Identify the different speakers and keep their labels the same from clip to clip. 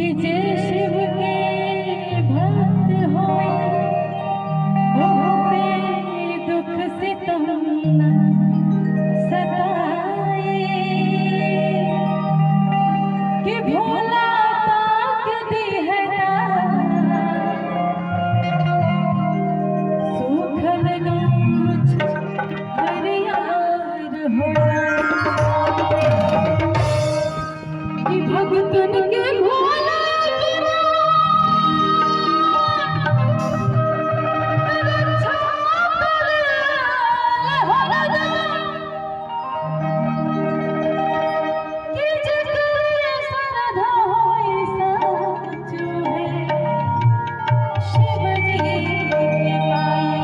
Speaker 1: कि जय शिव के भक्त होए हो पे दुख सितम न सताए कि भोला ताक दी है सूखल गाछ हरियार हो जाए कि भगतन के भोला रक्षा कि जकर श्रद्धा होए साचो है शिव जी के पाए।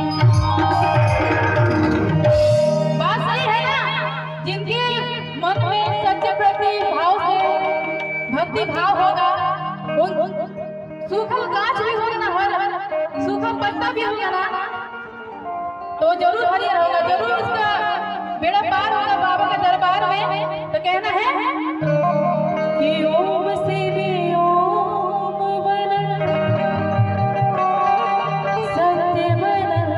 Speaker 1: बात सही है ना? जिनके मन में सच्चे प्रति भाव से भक्ति भाव होगा, उन सूखल गाछ भी होगा ना, हर सूखा पत्ता भी होगा ना, तो जरूर हरियर होगा, जरूर उसका बेड़ा पार होगा बाबा के दरबार में। तो कहना है कि ओम शिव ओम वरद सत्य वरद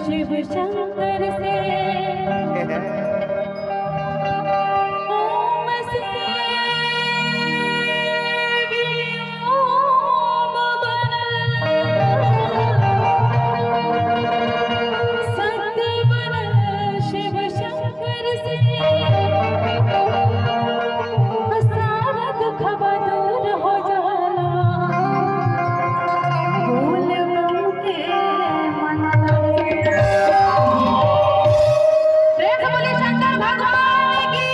Speaker 1: शिव शंकर से ओम शिव ओम वरद सत्य वरद शिव शंकर से सारा दुखवा दूर हो जाला बोल बम के मंत्र से। बोले शंकर भगवान की,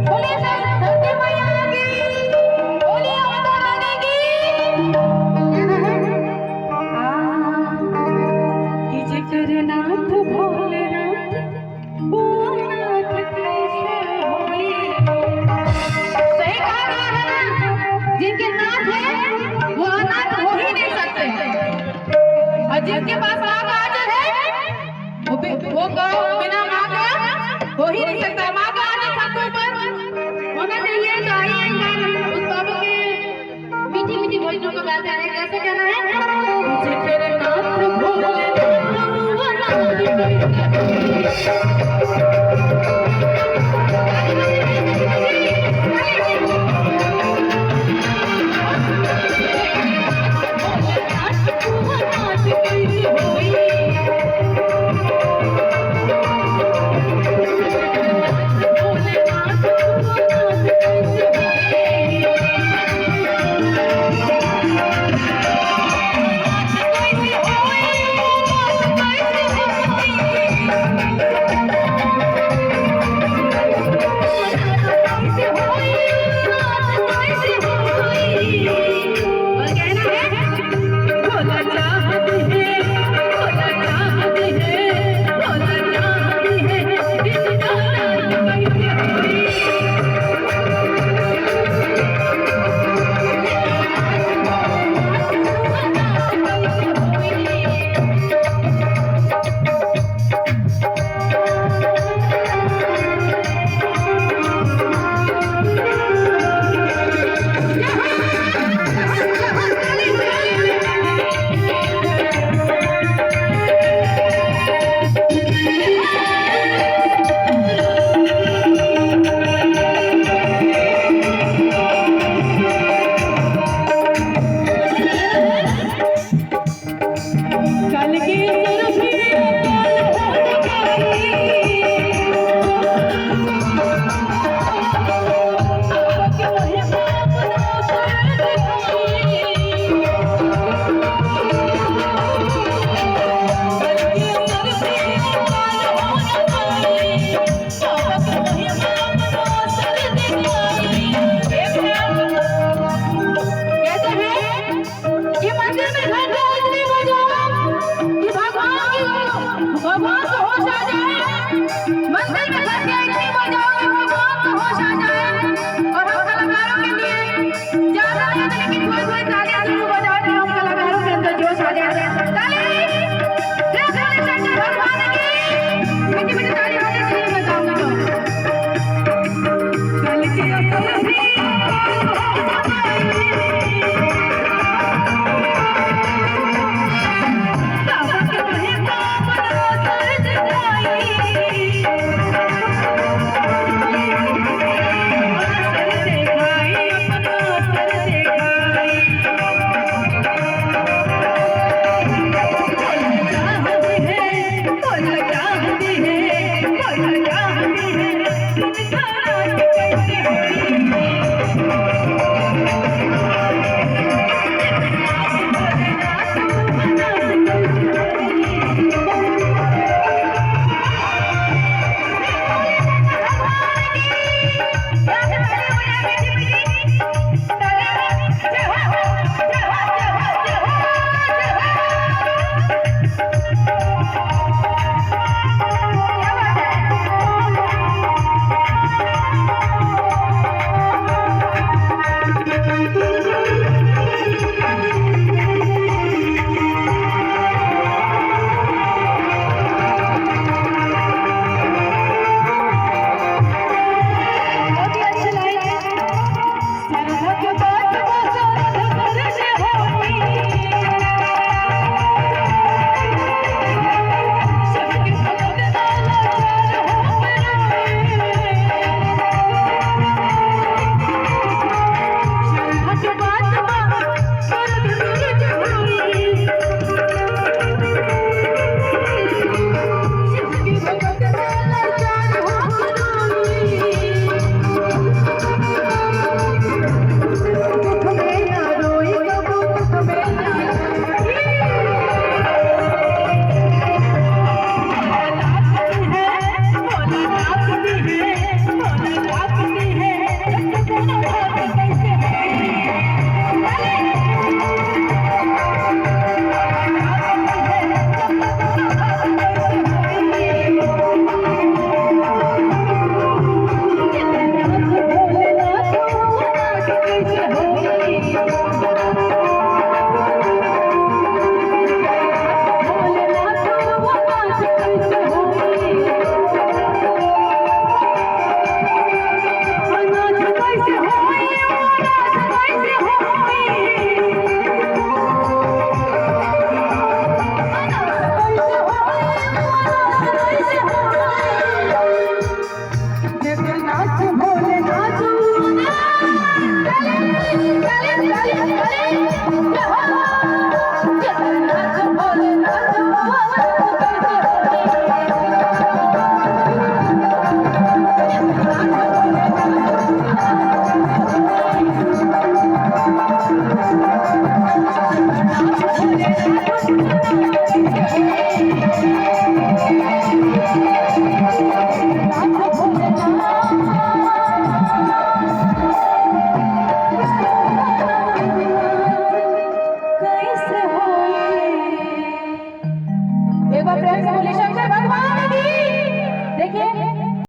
Speaker 1: बोले सरस्वती मैया की, बोले माता रानी की। कि जिकर नाथ भोलेनाथ वो नाथ कैसे होए। सही कहा गया है ना? जिनके नाथ है वो अनाथ हो ही नहीं सकते, और जिनके पास माँ का आदर है वो बिना माँ का हो ही नहीं सकता। माँ का आदर सबके ऊपर होना चाहिए। तो आइए एक बार उस बाबा के मीठी मीठी भजनों को गाते हैं। कैसे कहना है? जिकर नाथ भोलेनाथ वो नाथ कैसे होए।